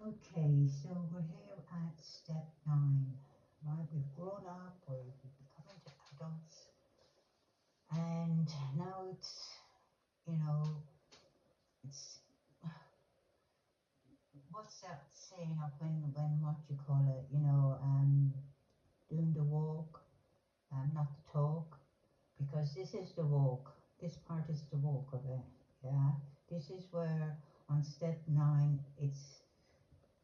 Okay, so we're here at step 9, right? We've grown up, we're becoming adults, and now you know, it's, what's that saying of when what you call it, doing the walk, not the talk, because this is the walk, this part is the walk of it, yeah? This is where on step 9, it's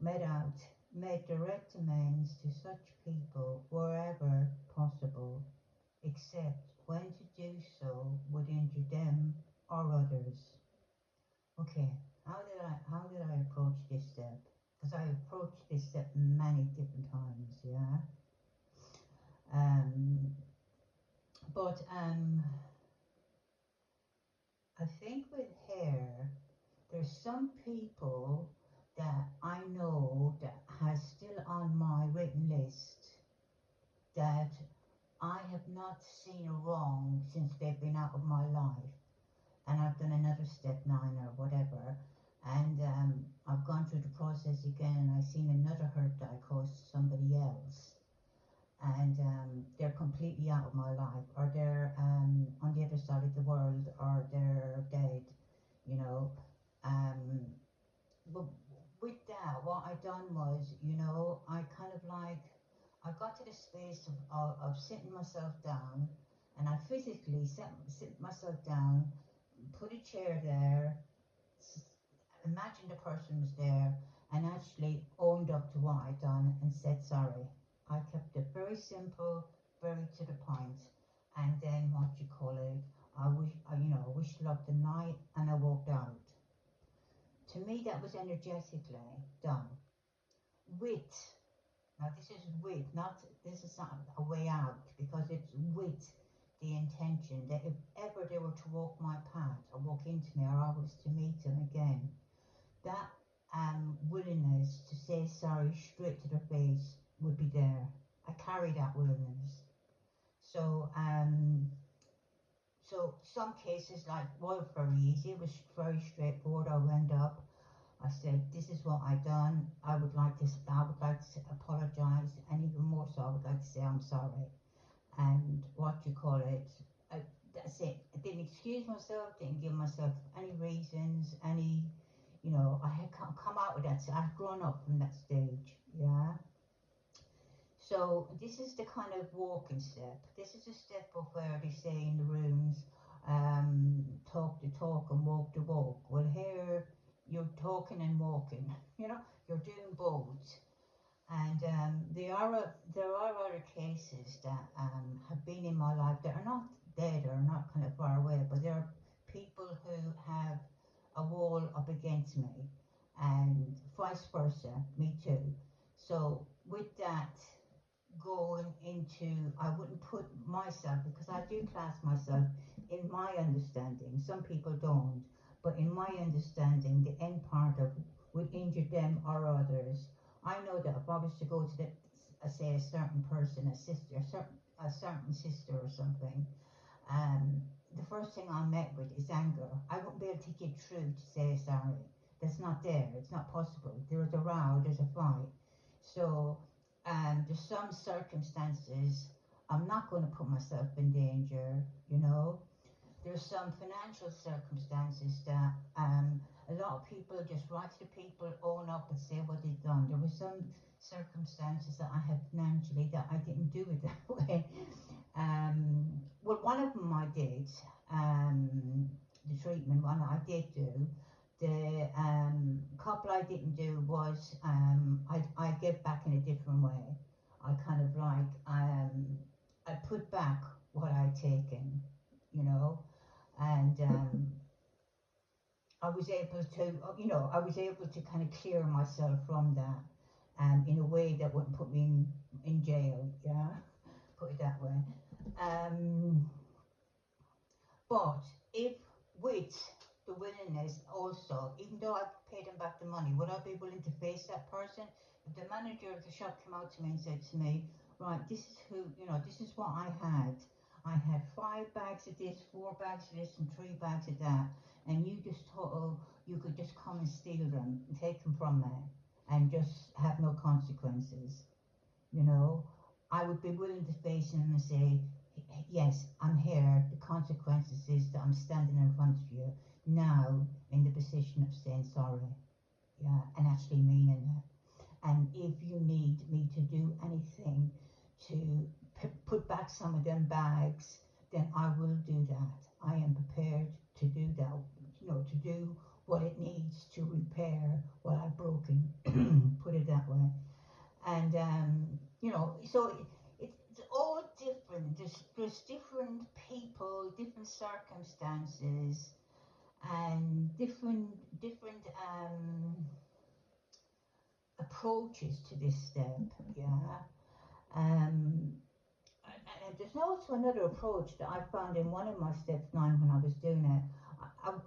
made out, made direct amends to such people wherever possible, except when to do so would injure them or others. Okay, how did I approach this step? Because I approached this step many different times, yeah. Um, but I think with hair, there's some people that I know that has still on my written list that I have not seen a wrong since they've been out of my life, and I've done another step 9 or whatever, and I've gone through the process again, and I've seen another hurt that I caused to somebody else, and they're completely out of my life, or they're on the other side of the world, or they're dead, you know. Um, but with that, what I done was, I kind of like, I got to the space of sitting myself down, and I physically sit myself down, put a chair there, imagined the person was there, and actually owned up to what I'd done and said sorry. I kept it very simple, very to the point, and then what you call it, I wished luck the night, and I walked out. To me, that was energetically done. With, now this is with, not, this is not a way out, because it's with the intention that if ever they were to walk my path or walk into me, or I was to meet them again, that willingness to say sorry straight to their face would be there. I carry that willingness. So so some cases like were very easy. It was very straightforward. I went up. I said, "This is what I done. I would like to. I would like to apologise, and even more so, I would like to say I'm sorry." And what you call it? I, that's it. I didn't excuse myself. Didn't give myself any reasons. I had come out with that. So I've grown up from that stage. Yeah. So this is the kind of walking step. This is a step of where they say in the rooms, talk the talk and walk the walk. Well, here you're talking and walking. You're doing both. And there are other cases that have been in my life that are not dead or not kind of far away, but there are people who have a wall up against me, and vice versa, me too. So with that, going into, I wouldn't put myself, because I do class myself in my understanding. Some people don't, but in my understanding, the end part of would injure them or others. I know that if I was to go to say a certain person, a certain sister or something, um, the first thing I'm met with is anger. I won't be able to get through to say sorry. That's not there. It's not possible. There is a row. There's a fight. So there's some circumstances I'm not going to put myself in danger. There's some financial circumstances that a lot of people just write to people, own up, and say what they've done. There were some circumstances that I had financially that I didn't do it that way. Well, one of them I did, the treatment one I did do. The couple I didn't do was I give back in a different way. I kind of like I put back what I'd taken, you know, and I was able to kind of clear myself from that, in a way that wouldn't put me in jail. Yeah, put it that way. Um, but if with the willingness also, even though I paid them back the money, would I be willing to face that person? If the manager of the shop came out to me and said to me, right, this is what I had. I had 5 bags of this, 4 bags of this, and 3 bags of that, and you just thought, oh, you could just come and steal them and take them from me, and just have no consequences. You know, I would be willing to face him and say, yes, I'm here. The consequences is that I'm standing in front of you now in the position of saying sorry. Yeah, and actually meaning it. And if you need me to do anything to put back some of them bags, then I will do that. I am prepared to do that, you know, to do what it needs to repair what I've broken, put it that way. And, you know, so it's all different. There's different people, different circumstances, and different approaches to this step, yeah. Um, and there's also another approach that I found in one of my Step9 when I was doing it.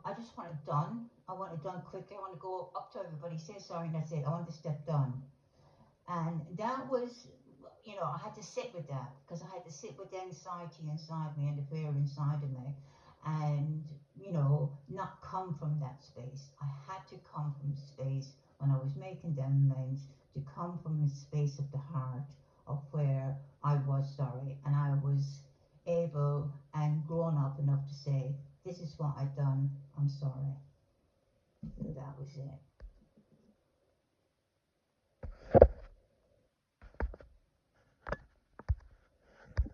I just want it done. I want it done quickly. I want to go up to everybody, say sorry, and that's it. I want the step done. And that was, you know, I had to sit with that because I had to sit with the anxiety inside me and the fear inside of me. And, you know, not come from that space. I had to come from the space when I was making them amends, to come from the space of the heart of where I was sorry and I was able and grown up enough to say, this is what I've done, I'm sorry. So that was it.